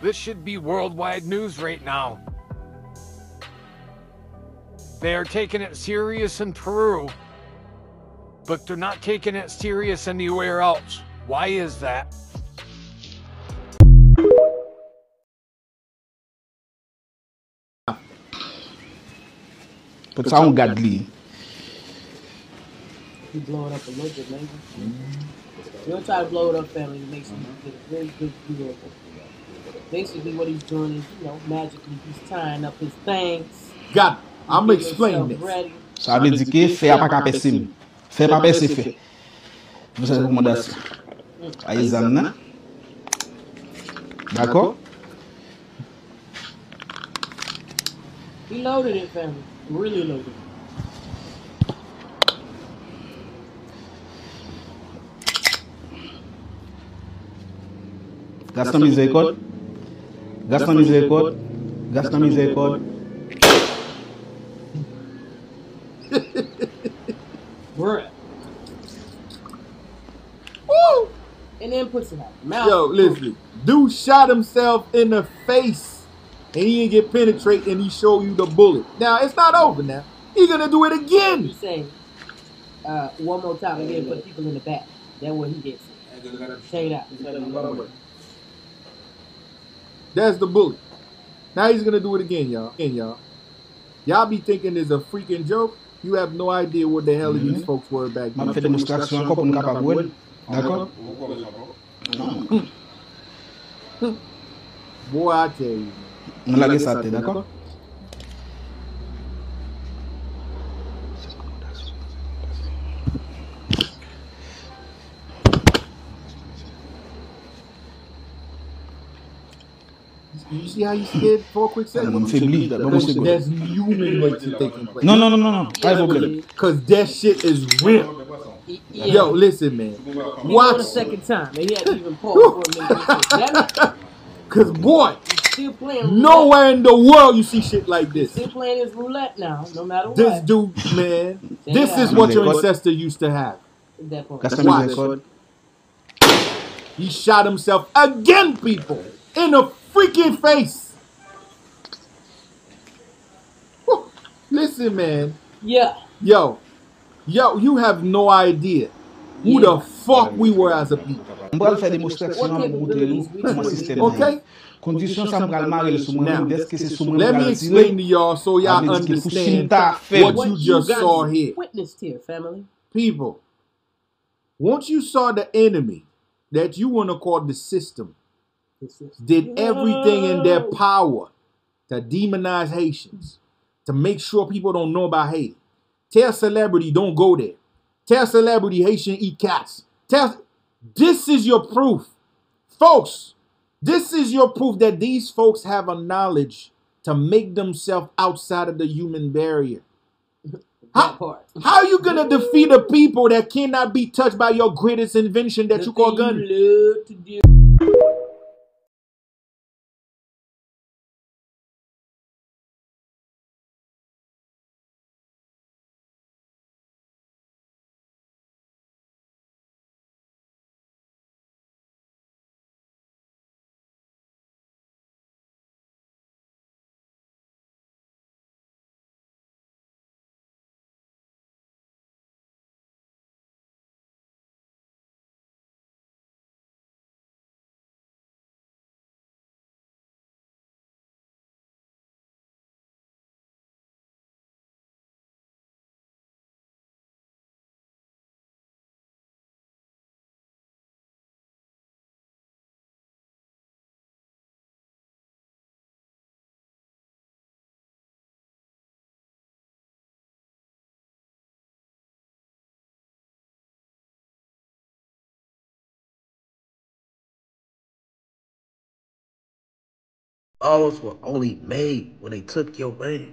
This should be worldwide news right now. They are taking it serious in Peru, but they're not taking it serious anywhere else. Why is that? But sound godly. You blow it up a little bit, maybe. You don't try to blow it up, family. It makes you get a very good view of it. Basically, what he's doing is, magically he's tying up his things. God, I'm gonna explain this. Ready. Ça veut dire que fait pas qu'à passer. Fait pas passer fait. Vous savez recommandation. À examiner. D'accord? He loaded it, family. Really loaded it. Gaston miséricorde. Gaston miséricorde. Gaston miséricorde. Bruh. Woo! And then puts it out. Mouth. Yo, listen. Dude shot himself in the face. And he didn't get penetrated and he showed you the bullet. Now, it's not over now. He's gonna do it again. He's saying, one more time again for the people in the back. That's what he gets. Check it out. That's the bullet. Now he's gonna do it again, y'all. Y'all be thinking it's a freaking joke. You have no idea what the hell these folks were back then. On fait démonstration encore pour nous capable. D'accord? Boy, I tell you. On l'a laissé à terre, d'accord? You see how you scared for a quick second? There's human nature taking place. No. Pas de problème. Because that shit is real. Yeah. Yo, listen, man. Watch the second time. And he had to even pause for a minute. Because, boy, still playing nowhere in the world you see shit like this. Still playing his roulette now, no matter what. This dude, man, this is what your ancestor used to have. Watch. He shot himself again, people, in the freaking face. Whew. Listen, man. Yeah. Yo, you have no idea who the fuck we were as a people. Okay? Now, let me explain to y'all so y'all understand what you just saw here. Witnessed here, family. People, once you saw the enemy that you want to call the system, did everything in their power to demonize Haitians, to make sure people don't know about Haiti. Tell celebrity don't go there. Tell celebrity Haitian eat cats. This is your proof. Folks, this is your proof that these folks have a knowledge to make themselves outside of the human barrier. How are you going to defeat a people that cannot be touched by your greatest invention that you call gun? Laws were only made when they took your man.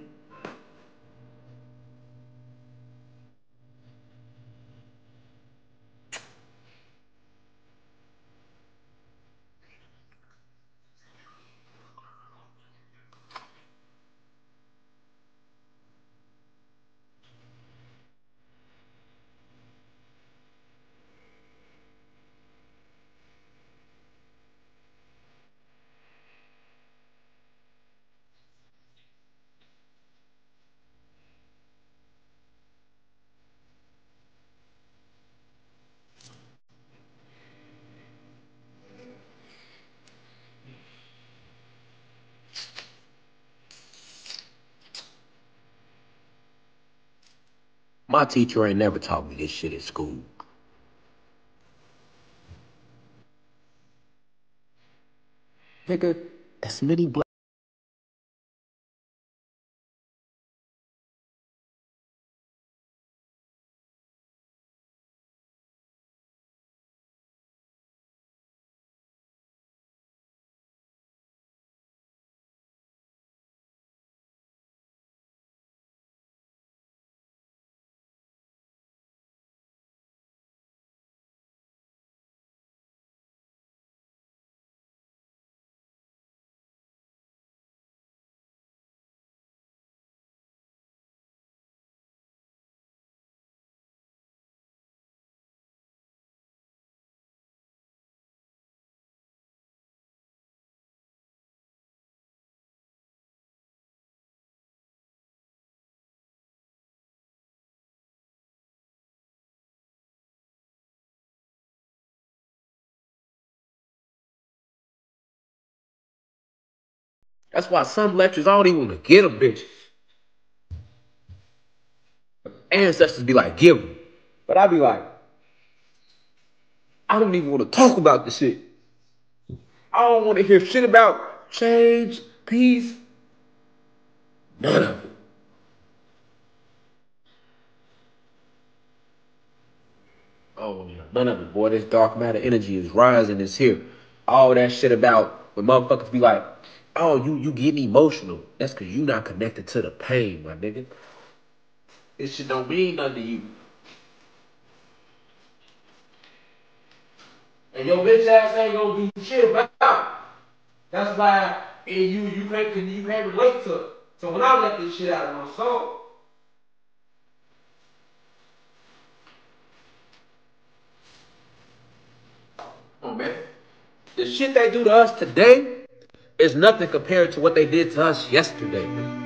My teacher ain't never taught me this shit at school. Nigga, as many black. That's why some lectures I don't even want to get them, bitch. Ancestors be like, give them. But I be like, I don't even want to talk about this shit. I don't want to hear shit about change, peace, none of it. Oh, yeah. None of it, boy. This dark matter energy is rising. It's here. All that shit about when motherfuckers be like, oh, you get me emotional. That's because you not connected to the pain, my nigga. This shit don't mean nothing to you. And your bitch ass ain't gonna do shit about it. That's why you can't relate to it. So when I let this shit out of my soul, come on, man. The shit they do to us today is nothing compared to what they did to us yesterday, man.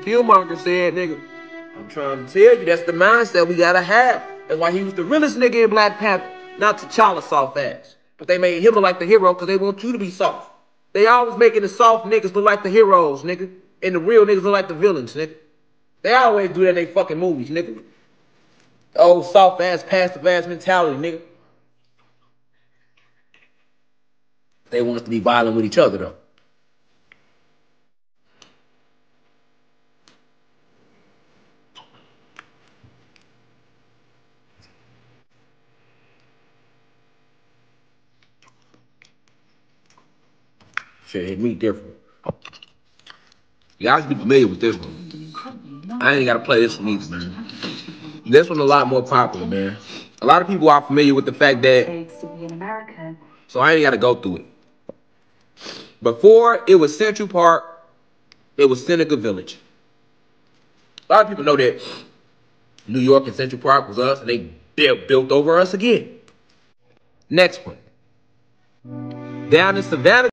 Killmonger said, nigga. I'm trying to tell you, that's the mindset we gotta have. That's why he was the realest nigga in Black Panther. Not T'Challa soft ass. But they made him look like the hero because they want you to be soft. They always making the soft niggas look like the heroes, nigga. And the real niggas look like the villains, nigga. They always do that in their fucking movies, nigga. The old soft ass, passive ass mentality, nigga. They want us to be violent with each other, though. Shit hit me different. You guys be familiar with this one. I ain't gotta play this one either, man. This one a lot more popular, man. A lot of people are familiar with the fact that, so I ain't gotta go through it. Before it was Central Park, it was Seneca Village. A lot of people know that New York and Central Park was us, and they built over us again. Next one. Down in Savannah.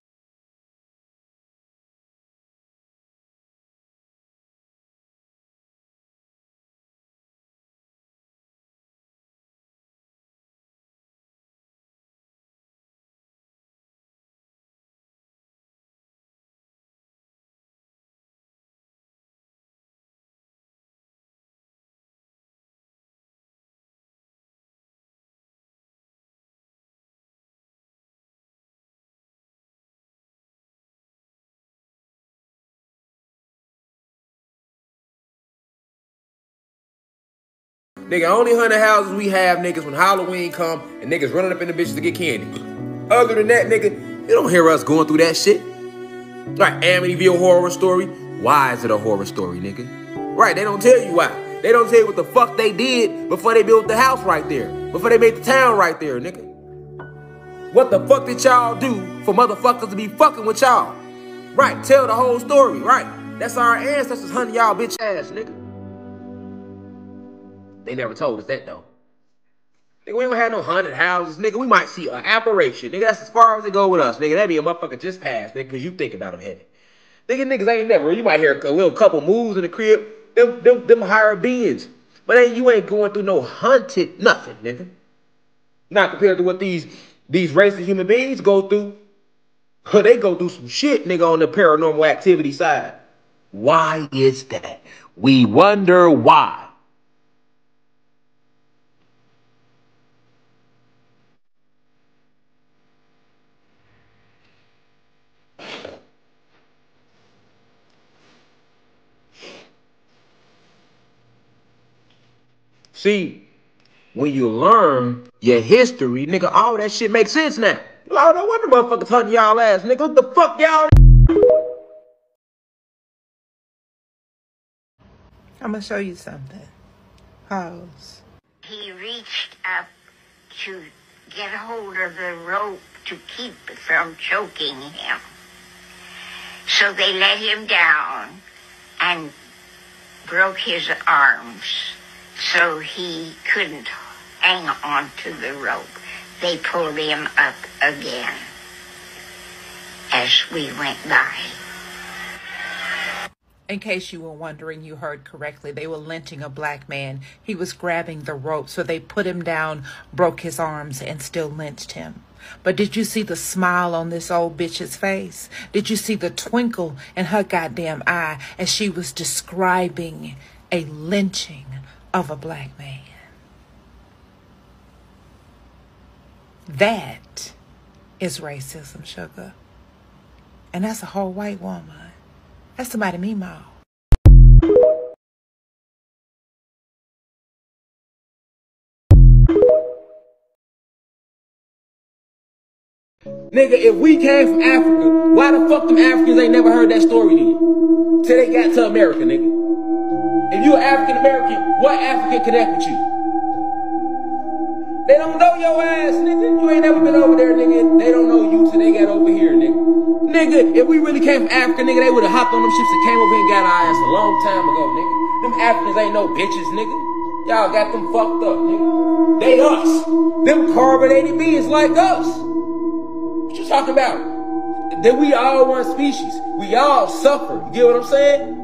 Nigga, only 100 houses we have, niggas, when Halloween come and niggas running up in the bitches to get candy. Other than that, nigga, you don't hear us going through that shit. Right, Amityville horror story. Why is it a horror story, nigga? Right, they don't tell you why. They don't tell you what the fuck they did before they built the house right there. Before they made the town right there, nigga. What the fuck did y'all do for motherfuckers to be fucking with y'all? Right, tell the whole story, right. That's our ancestors hunting y'all bitch ass, nigga. They never told us that, though. Nigga, we don't have no 100 houses, nigga. We might see an apparition. Nigga, that's as far as it go with us, nigga. That be a motherfucker just passed, nigga, because you think about them heavy. Niggas ain't never. You might hear a little couple moves in the crib. Them higher beings. But you ain't going through no hunted nothing, nigga. Not compared to what these racist human beings go through. They go through some shit, nigga, on the paranormal activity side. Why is that? We wonder why. See, when you learn your history, nigga, all that shit makes sense now. Lord, no wonder motherfuckers hunting y'all ass, nigga. What the fuck y'all? I'm gonna show you something. Pause. He reached up to get hold of the rope to keep it from choking him. So they let him down and broke his arms so he couldn't hang on to the rope. They pulled him up again as we went by. In case you were wondering, you heard correctly. They were lynching a black man. He was grabbing the rope, so they put him down, broke his arms, and still lynched him. But did you see the smile on this old bitch's face? Did you see the twinkle in her goddamn eye as she was describing a lynching of a black man? That is racism, sugar. And that's a whole white woman. That's somebody Meemaw. Nigga, if we came from Africa, why the fuck them Africans ain't never heard that story then? Till they got to America, nigga. If you an African American, what African connect with you? They don't know your ass, nigga. You ain't never been over there, nigga. They don't know you till they got over here, nigga. Nigga, if we really came from Africa, nigga, they would have hopped on them ships and came over here and got our ass a long time ago, nigga. Them Africans ain't no bitches, nigga. Y'all got them fucked up, nigga. They us. Them carbonated beings like us. What you talking about? That we all one species. We all suffer. You get what I'm saying?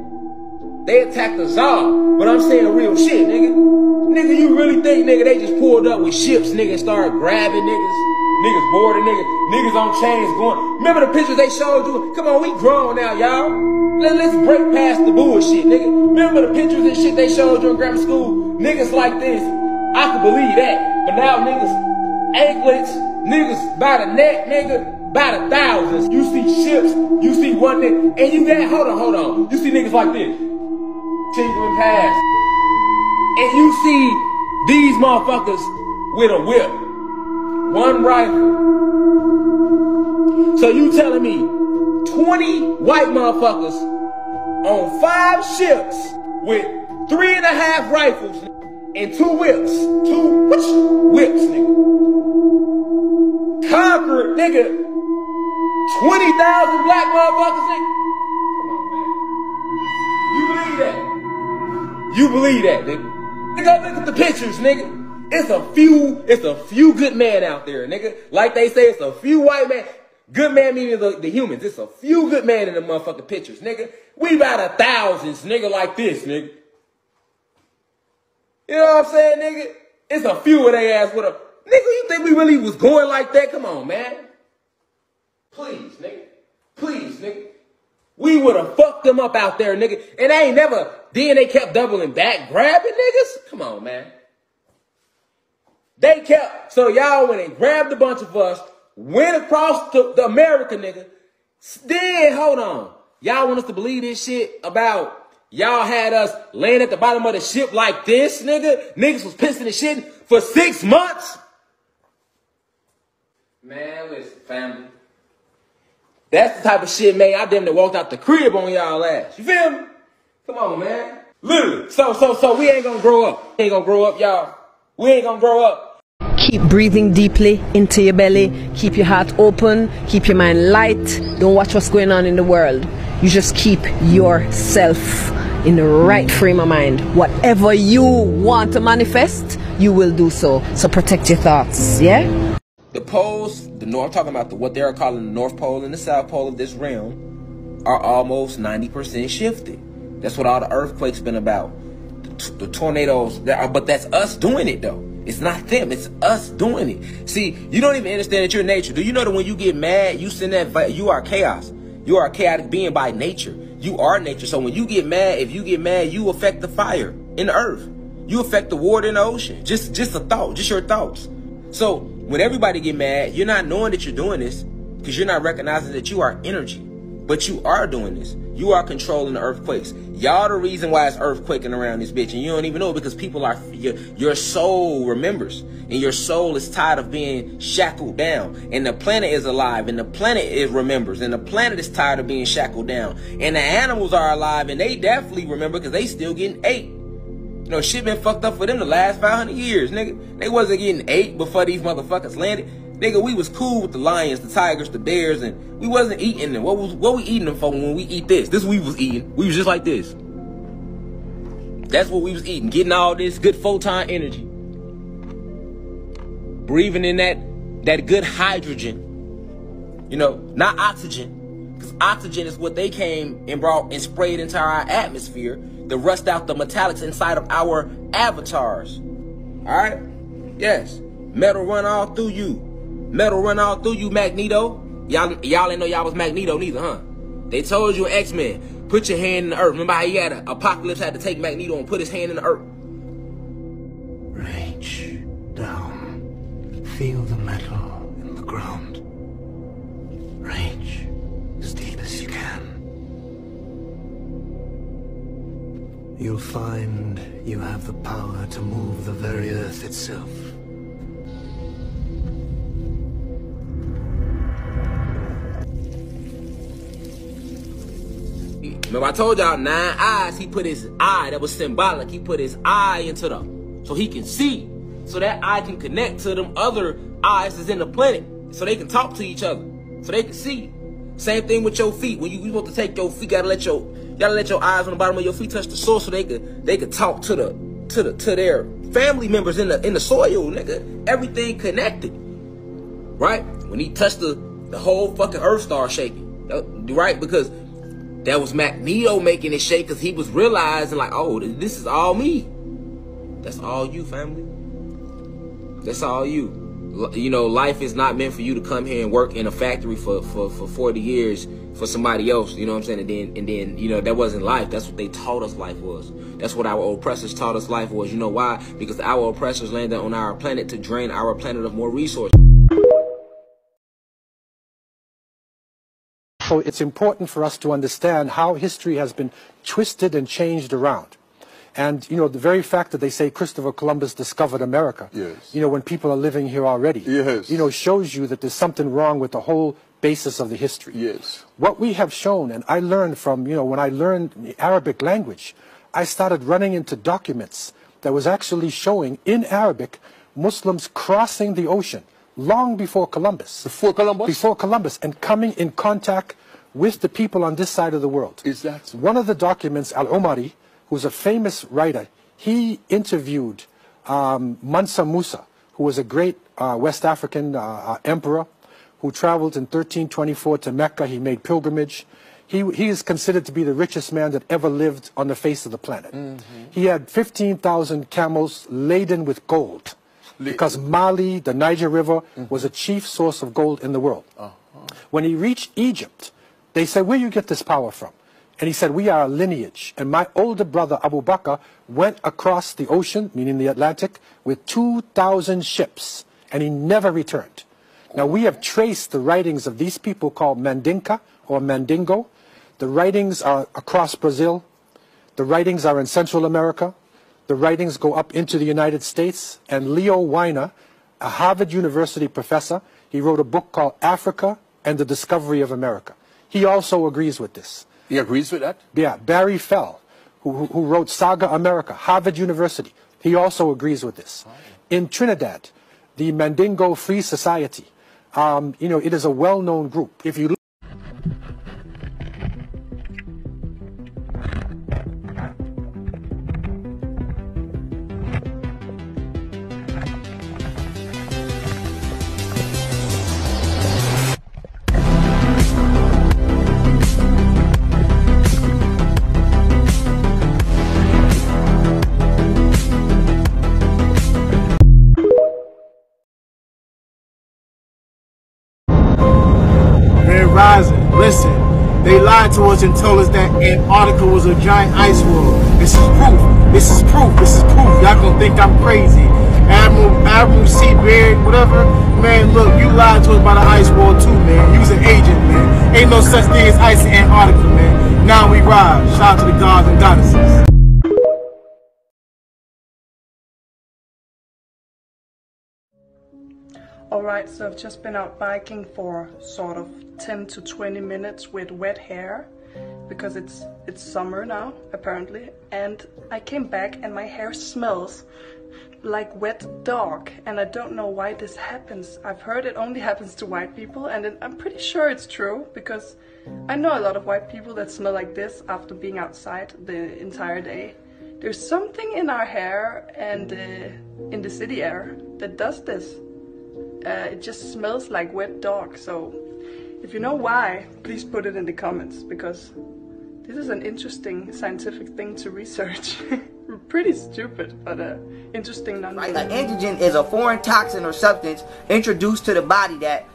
They attacked the Tsar. But I'm saying real shit, nigga. Nigga, you really think, nigga, they just pulled up with ships, nigga, and started grabbing niggas? Niggas boarding niggas. Niggas on chains going. Remember the pictures they showed you? Come on, we grown now, y'all. Let's break past the bullshit, nigga. Remember the pictures and shit they showed you in grammar school? Niggas like this. I can believe that. But now niggas, anklets, niggas by the neck, nigga, by the thousands. You see ships, you see one nigga, and you got, hold on. You see niggas like this. Tingling past. And you see these motherfuckers with a whip. One rifle. So you telling me 20 white motherfuckers on 5 ships with 3.5 rifles and 2 whips. 2 whips, nigga. Conquered, nigga. 20,000 black motherfuckers, nigga. Come on, man. You believe that? You believe that, nigga. Nigga, look at the pictures, nigga. It's a few good men out there, nigga. Like they say, it's a few white men. Good man meaning the humans. It's a few good men in the motherfucking pictures, nigga. We by the thousands, nigga, like this, nigga. You know what I'm saying, nigga? It's a few of they ass with a... Nigga, you think we really was going like that? Come on, man. Please, nigga. Please, nigga. We would have fucked them up out there, nigga. And they ain't never... Then they kept doubling back, grabbing niggas? Come on, man. They kept... So y'all went and grabbed a bunch of us, went across to the America, nigga. Then, hold on. Y'all want us to believe this shit about... Y'all had us laying at the bottom of the ship like this, nigga? Niggas was pissing and shitting for 6 months? Man, listen, family. That's the type of shit, man, I damn near walked out the crib on y'all ass. You feel me? Come on, man. Literally. So we ain't gonna grow up. We ain't gonna grow up, y'all. We ain't gonna grow up. Keep breathing deeply into your belly. Keep your heart open. Keep your mind light. Don't watch what's going on in the world. You just keep yourself in the right frame of mind. Whatever you want to manifest, you will do so. So protect your thoughts, yeah? The poles, I'm talking about what they're calling the North Pole and the South Pole of this realm, are almost 90% shifted. That's what all the earthquakes been about. The tornadoes, but that's us doing it though. It's not them, it's us doing it. See, you don't even understand that you're nature. Do you know that when you get mad, you send that, you are chaos. You are a chaotic being by nature. You are nature. So when you get mad, if you get mad, you affect the fire in the earth. You affect the water in the ocean. Just a thought, just your thoughts. So when everybody get mad, you're not knowing that you're doing this because you're not recognizing that you are energy. But you are doing this. You are controlling the earthquakes. Y'all the reason why it's earthquaking around this bitch. And you don't even know because people are, your soul remembers. And your soul is tired of being shackled down. And the planet is alive. And the planet remembers. And the planet is tired of being shackled down. And the animals are alive. And they definitely remember because they still getting ate. You know, shit been fucked up for them the last 500 years, nigga. They wasn't getting ate before these motherfuckers landed. Nigga, we was cool with the lions, the tigers, the bears, and we wasn't eating them. What we eating them for when we eat this? This we was eating. We was just like this. That's what we was eating. Getting all this good photon energy. Breathing in that good hydrogen. You know, not oxygen. Because oxygen is what they came and brought and sprayed into our atmosphere to rust out the metallics inside of our avatars. Alright? Yes. Metal run all through you. Metal run all through you, Magneto. Y'all ain't know y'all was Magneto neither, huh? They told you in X-Men, put your hand in the earth. Remember how he had Apocalypse had to take Magneto and put his hand in the earth? Reach down. Feel the metal in the ground. Reach as deep as you can. You'll find you have the power to move the very earth itself. Remember I told y'all 9 eyes, he put his eye, that was symbolic. He put his eye into them so he can see. So that eye can connect to them other eyes that's in the planet. So they can talk to each other. So they can see. Same thing with your feet. When you supposed to take your feet, gotta let your eyes on the bottom of your feet touch the soil so they could talk to their family members in the soil, nigga. Everything connected. Right? When he touched the whole fucking earth started shaking. Right? Because That was Magneto making it shake because he was realizing like, oh, this is all me. That's all you, family. That's all you. You know, life is not meant for you to come here and work in a factory for 40 years for somebody else. You know what I'm saying? And then, you know, that wasn't life. That's what they taught us life was. That's what our oppressors taught us life was. You know why? Because our oppressors landed on our planet to drain our planet of more resources. So it's important for us to understand how history has been twisted and changed around. And, you know, the very fact that they say Christopher Columbus discovered America, yes, you know, when people are living here already, yes, you know, shows you that there's something wrong with the whole basis of the history. Yes. What we have shown, and I learned from, you know, when I learned the Arabic language, I started running into documents that was actually showing in Arabic Muslims crossing the ocean long before Columbus. Before Columbus? Before Columbus, and coming in contact with the people on this side of the world. Is that one of the documents? Al-Umari, who's a famous writer, he interviewed Mansa Musa, who was a great West African emperor who traveled in 1324 to Mecca. He made pilgrimage. He is considered to be the richest man that ever lived on the face of the planet. He had 15,000 camels laden with gold because Mali, the Niger River, was a chief source of gold in the world. When he reached Egypt, they said, where do you get this power from? And he said, we are a lineage. And my older brother, Abu Bakr, went across the ocean, meaning the Atlantic, with 2,000 ships, and he never returned. Now, we have traced the writings of these people called Mandinka or Mandingo. The writings are across Brazil. The writings are in Central America. The writings go up into the United States. And Leo Weiner, a Harvard University professor, he wrote a book called Africa and the Discovery of America. He also agrees with this. He agrees with that? Yeah, Barry Fell, who wrote Saga America, Harvard University, he also agrees with this. In Trinidad, the Mandingo Free Society, you know, it is a well-known group. If you Listen, they lied to us and told us that Antarctica was a giant ice wall. This is proof. This is proof. This is proof. Y'all gonna think I'm crazy. Admiral Seabeard, whatever. Man, look, you lied to us about the ice wall too, man. You was an agent, man. Ain't no such thing as ice in Antarctica, man. Now we rise. Shout out to the gods and goddesses. Alright, so I've just been out biking for sort of 10 to 20 minutes with wet hair because it's summer now, apparently, and I came back and my hair smells like wet dog, and I don't know why this happens. I've heard it only happens to white people, and I'm pretty sure it's true because I know a lot of white people that smell like this after being outside the entire day. There's something in our hair and in the city air that does this. It just smells like wet dog, so if you know why, please put it in the comments, because this is an interesting scientific thing to research. Pretty stupid, but interesting nonetheless. Right? An antigen is a foreign toxin or substance introduced to the body that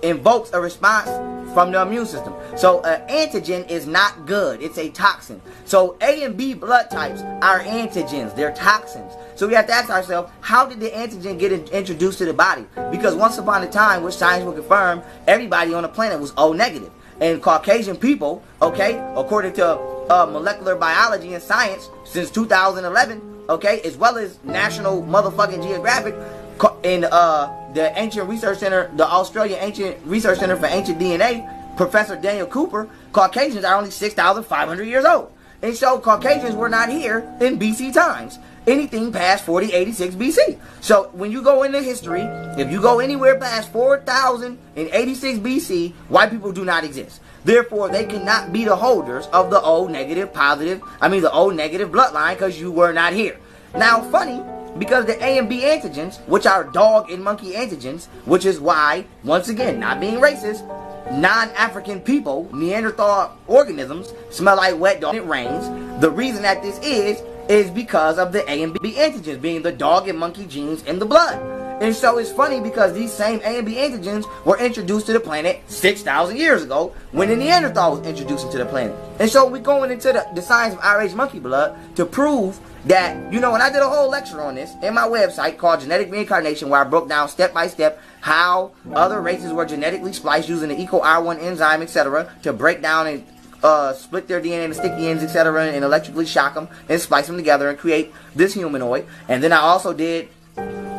invokes a response from the immune system. So an antigen is not good, it's a toxin. So A and B blood types are antigens, they're toxins. So we have to ask ourselves, how did the antigen get introduced to the body? Because once upon a time, which science will confirm, everybody on the planet was O negative. And Caucasian people, okay, according to molecular biology and science since 2011, okay, as well as National motherfucking Geographic, in the Ancient Research Center, the Australian Ancient Research Center for Ancient DNA, Professor Daniel Cooper, Caucasians are only 6,500 years old. And so Caucasians were not here in BC times. Anything past 4086 BC. So when you go into history, if you go anywhere past 4086 BC, white people do not exist. Therefore, they cannot be the holders of the O negative bloodline because you were not here. Now, funny, because the A and B antigens, which are dog and monkey antigens, which is why, once again, not being racist, non-African people, Neanderthal organisms, smell like wet dog when it rains. The reason that this is because of the A and B antigens being the dog and monkey genes in the blood. And so it's funny because these same A and B antigens were introduced to the planet 6,000 years ago when the Neanderthal was introduced into the planet. And so we're going into the science of Irish monkey blood to prove that, you know, and I did a whole lecture on this in my website called Genetic Reincarnation, where I broke down step by step how other races were genetically spliced using the EcoR1 enzyme, etc., to break down and split their DNA into sticky ends, etc., and electrically shock them and splice them together and create this humanoid. And then I also did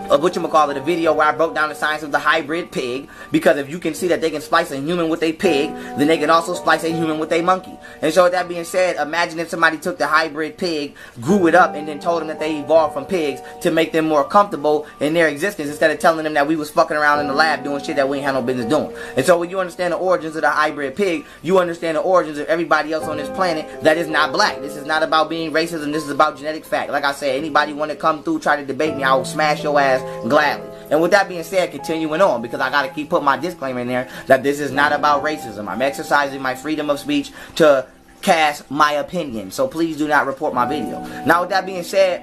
a video where I broke down the science of the hybrid pig, because if you can see that they can splice a human with a pig, then they can also splice a human with a monkey. And so with that being said, imagine if somebody took the hybrid pig, grew it up, and then told them that they evolved from pigs to make them more comfortable in their existence, instead of telling them that we was fucking around in the lab doing shit that we ain't had no business doing. And so when you understand the origins of the hybrid pig, you understand the origins of everybody else on this planet that is not black. This is not about being racist, and this is about genetic fact. Like I said, anybody want to come through, try to debate me, I will smash your ass gladly. And with that being said, continuing on, because I gotta keep putting my disclaimer in there that this is not about racism. I'm exercising my freedom of speech to cast my opinion, so please do not report my video. Now with that being said,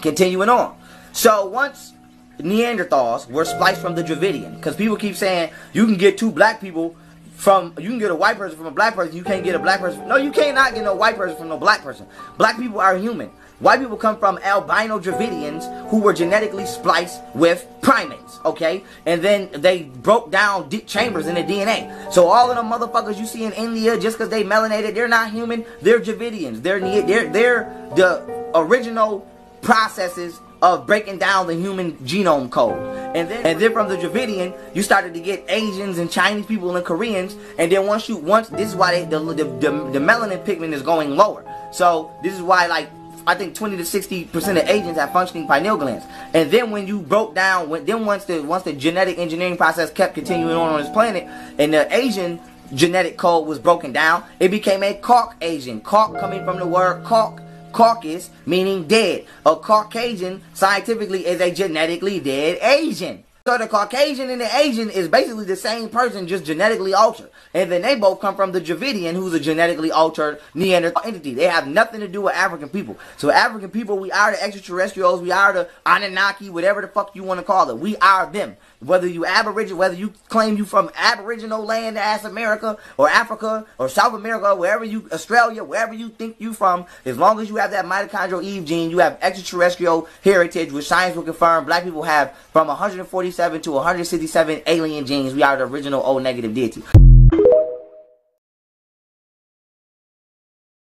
continuing on. So once Neanderthals were spliced from the Dravidian, because people keep saying you can get two black people from, you can get a white person from a black person, you can't get a black person. No, you cannot get no white person from no black person. Black people are human. White people come from albino Dravidians who were genetically spliced with primates, okay? And then they broke down chambers in the DNA. So all of them motherfuckers you see in India, just because they melanated, they're not human, they're Dravidians. They're the original processes of breaking down the human genome code. And then from the Dravidian, you started to get Asians and Chinese people and Koreans. And then once this is why the melanin pigment is going lower. So this is why, like, I think 20 to 60% of Asians have functioning pineal glands. And then when you broke down, once the genetic engineering process kept continuing on this planet, and the Asian genetic code was broken down, it became a Caucasian. Cauc coming from the word caucus, meaning dead. A Caucasian, scientifically, is a genetically dead Asian. So the Caucasian and the Asian is basically the same person, just genetically altered. And then they both come from the Dravidian, who's a genetically altered Neanderthal entity. They have nothing to do with African people. So African people, we are the extraterrestrials, we are the Anunnaki, whatever the fuck you want to call it. We are them. Whether you Aboriginal, whether you claim you from Aboriginal land as America, or Africa, or South America, wherever you, Australia, wherever you think you from, as long as you have that mitochondrial Eve gene, you have extraterrestrial heritage, which science will confirm black people have from 147 to 167 alien genes. We are the original O negative deity.